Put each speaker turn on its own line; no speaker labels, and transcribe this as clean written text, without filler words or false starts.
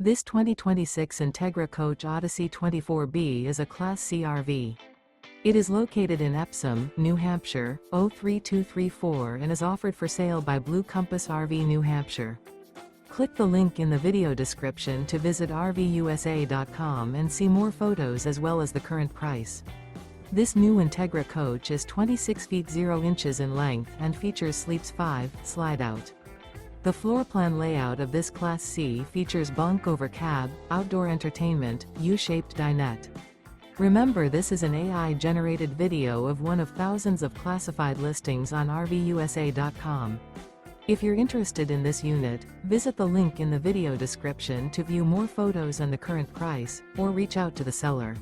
This 2026 Entegra Coach Odyssey 24B is a Class C RV. It is located in Epsom, New Hampshire, 03234 and is offered for sale by Blue Compass RV New Hampshire. Click the link in the video description to visit RVUSA.com and see more photos as well as the current price. This new Entegra coach is 26 feet 0 inches in length and features Sleeps 5 Slideout. The floor plan layout of this Class C features bunk over cab, outdoor entertainment, U-shaped dinette. Remember, this is an AI-generated video of one of thousands of classified listings on RVUSA.com. If you're interested in this unit, visit the link in the video description to view more photos and the current price, or reach out to the seller.